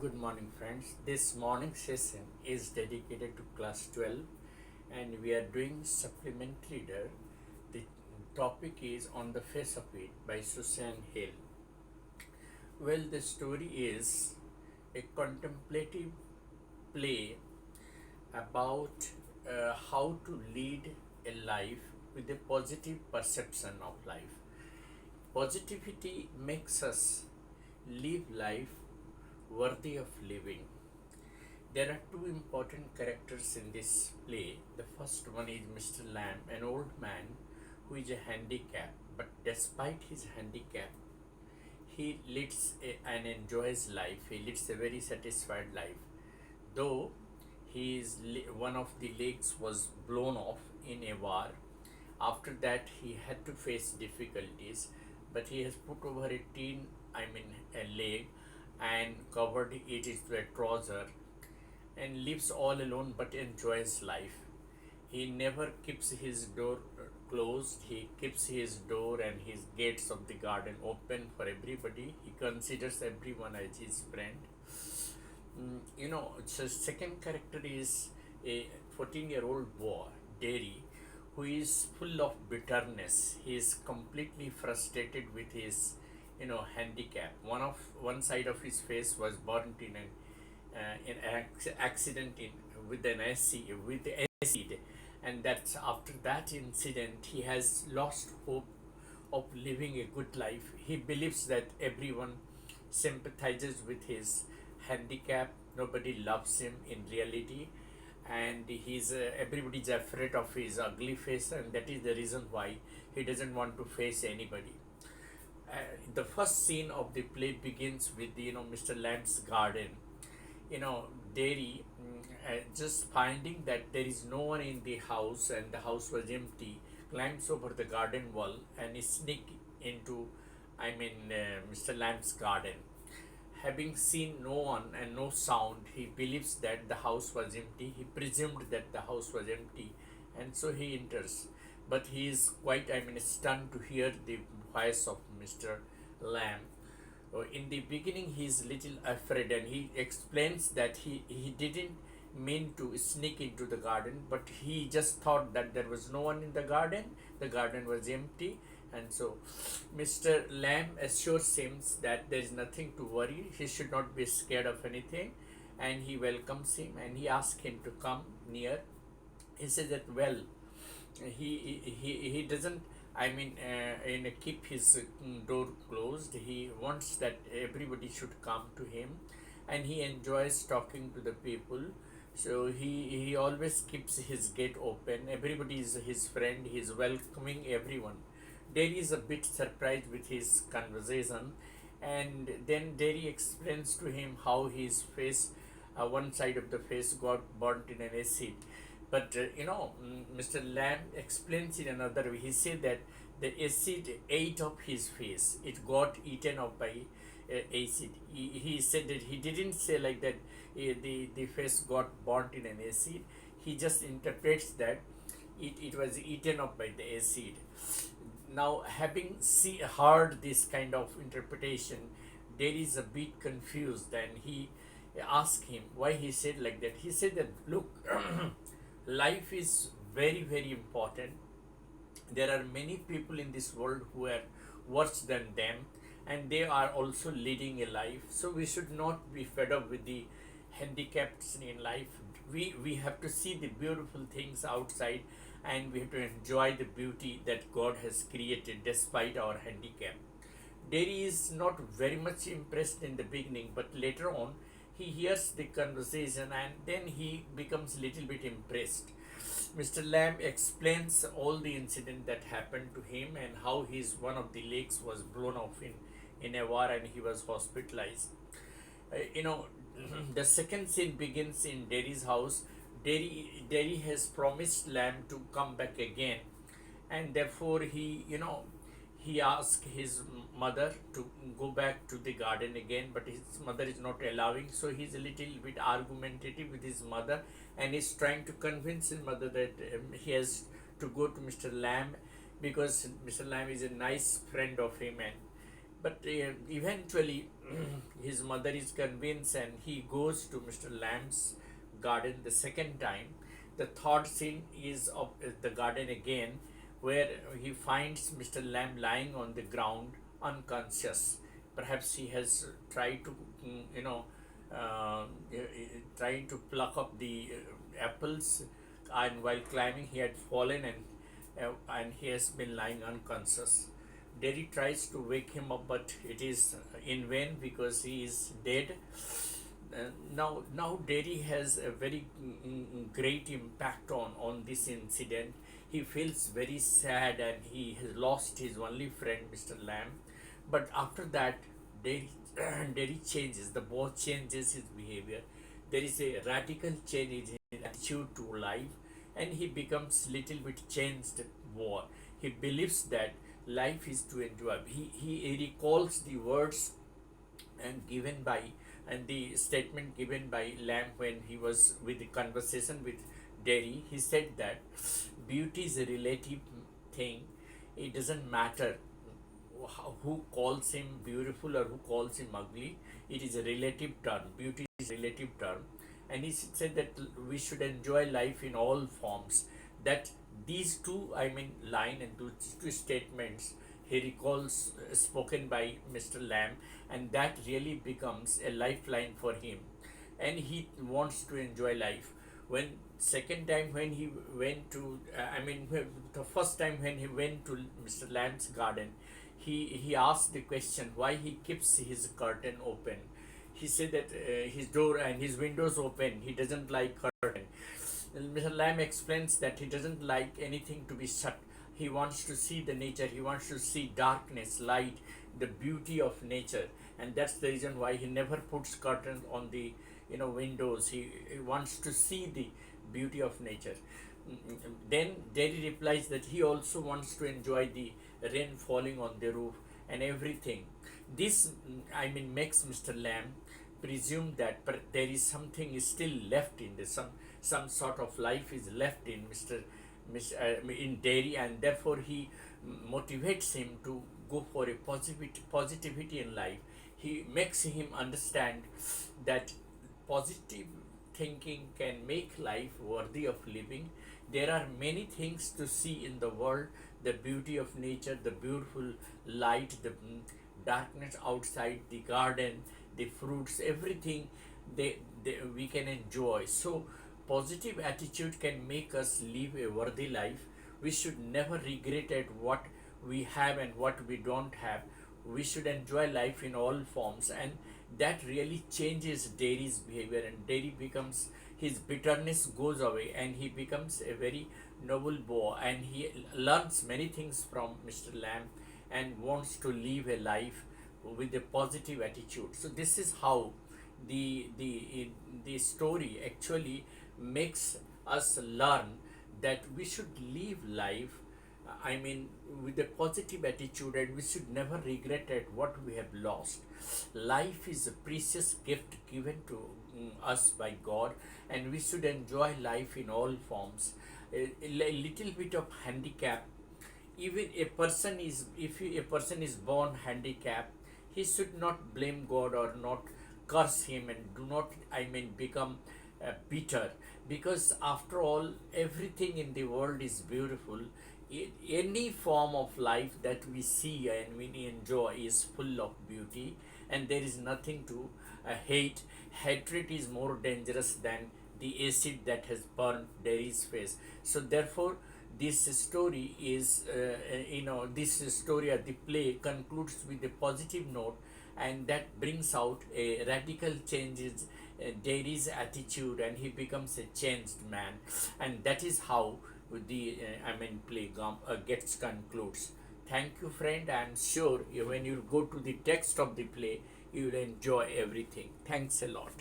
Good morning, friends. This morning session is dedicated to class 12 and we are doing supplementary reader. The topic is On the Face of It by Susan Hill. Well, the story is a contemplative play about how to lead a life with a positive perception of life. Positivity makes us live life worthy of living. There are two important characters in this play. The first one is Mr. Lamb, an old man who is a handicap, but despite his handicap, he leads and enjoys life. He leads a very satisfied life. Though one of the legs was blown off in a war, after that he had to face difficulties, but he has put over a leg and covered it with a trouser and lives all alone but enjoys life. He never keeps his door closed. He keeps his door and his gates of the garden open for everybody. He considers everyone as his friend. So second character is a 14-year-old boy, Derry, who is full of bitterness. He is completely frustrated with his, handicap. One side of his face was burnt in an accident with an acid, and that's after that incident he has lost hope of living a good life. He believes that everyone sympathizes with his handicap. Nobody loves him in reality, and everybody's afraid of his ugly face, and that is the reason why he doesn't want to face anybody. The first scene of the play begins with Mr. Lamb's garden. Derry, just finding that there is no one in the house and the house was empty, climbs over the garden wall and sneak into, Mr. Lamb's garden. Having seen no one and no sound, he believes that the house was empty. He presumed that the house was empty, and so he enters. But he is quite, stunned to hear the voice of Mr. Lamb. In the beginning, he is little afraid, and he explains that he didn't mean to sneak into the garden, but he just thought that there was no one in the garden. The garden was empty, and so Mr. Lamb assures him that there is nothing to worry. He should not be scared of anything, and he welcomes him and he asks him to come near. He says that he doesn't keep his door closed. He wants that everybody should come to him, and he enjoys talking to the people. So he always keeps his gate open. Everybody is his friend. He is welcoming everyone. Derry is a bit surprised with his conversation, and then Derry explains to him how his face, one side of the face, got burnt in an acid. But Mr. Lamb explains in another way. He said that the acid ate up his face. It got eaten up by acid. He said that he didn't say like that. The face got burnt in an acid. He just interprets that it was eaten up by the acid. Now, having heard this kind of interpretation, there is a bit confused, and he asked him why he said like that. He said that, look, life is very, very important. There are many people in this world who are worse than them, and they are also leading a life. So we should not be fed up with the handicaps in life. We have to see the beautiful things outside, and we have to enjoy the beauty that God has created despite our handicap. Derry is not very much impressed in the beginning, but later on he hears the conversation and then he becomes little bit impressed. Mr. Lamb explains all the incident that happened to him and how one of the legs was blown off in a war and he was hospitalized. Uh, you know, the second scene begins in Derry's house. Derry has promised Lamb to come back again, and therefore he asked his mother to go back to the garden again, but his mother is not allowing. So he's a little bit argumentative with his mother, and he's trying to convince his mother that he has to go to Mr. Lamb because Mr. Lamb is a nice friend of him, and But eventually, his mother is convinced and he goes to Mr. Lamb's garden the second time. The third scene is of the garden again, where he finds Mr. Lamb lying on the ground unconscious. Perhaps he has tried to, you know, trying to pluck up the apples, and while climbing, he had fallen and he has been lying unconscious. Derry tries to wake him up, but it is in vain because he is dead. Now Derry has a very great impact on this incident. He feels very sad and he has lost his only friend, Mr. Lamb. But after that, Derry, Derry changes. The boy changes his behavior. There is a radical change in his attitude to life, and he becomes little bit changed boy. He believes that life is to enjoy. He recalls the words and given by and the statement given by Lamb when he was with the conversation with Derry. He said that beauty is a relative thing. It doesn't matter who calls him beautiful or who calls him ugly. It is a relative term. Beauty is a relative term. And he said that we should enjoy life in all forms. That these two, I mean, line and two statements he recalls spoken by Mr. Lamb, and that really becomes a lifeline for him. And he wants to enjoy life. When second time when he went to, the first time when he went to Mr. Lamb's garden, he asked the question why he keeps his curtain open. He said that his door and his windows open. He doesn't like curtain. Mr. Lamb explains that he doesn't like anything to be shut. He wants to see the nature. He wants to see darkness, light, the beauty of nature, and that's the reason why he never puts curtains on the windows. He wants to see the beauty of nature. Then Derry replies that he also wants to enjoy the rain falling on the roof and everything. This, makes Mr. Lamb presume that there is something is still left in this. Some sort of life is left in in Derry, and therefore he motivates him to go for a positivity in life. He makes him understand that positive thinking can make life worthy of living. There are many things to see in the world: the beauty of nature, the beautiful light, the darkness outside, the garden, the fruits, everything we can enjoy. So, positive attitude can make us live a worthy life. We should never regret at what we have and what we don't have. We should enjoy life in all forms, and that really changes Derry's behavior, and Derry becomes, his bitterness goes away, and he becomes a very noble boy, and he learns many things from Mr. Lamb and wants to live a life with a positive attitude. So this is how the story actually makes us learn that we should live life, with a positive attitude, and we should never regret at what we have lost. Life is a precious gift given to us by God, and we should enjoy life in all forms. A little bit of handicap, even a person is, if a person is born handicapped, he should not blame God or not curse him, and do not become bitter, because after all, everything in the world is beautiful. Any form of life that we see and we enjoy is full of beauty, and there is nothing to hate. Hatred is more dangerous than the acid that has burned Derry's face. So therefore, this story is, this story or the play concludes with a positive note, and that brings out a radical changes Derry's attitude, and he becomes a changed man, and that is how the play gets concludes. Thank you, friend. I am sure when you go to the text of the play, you will enjoy everything. Thanks a lot.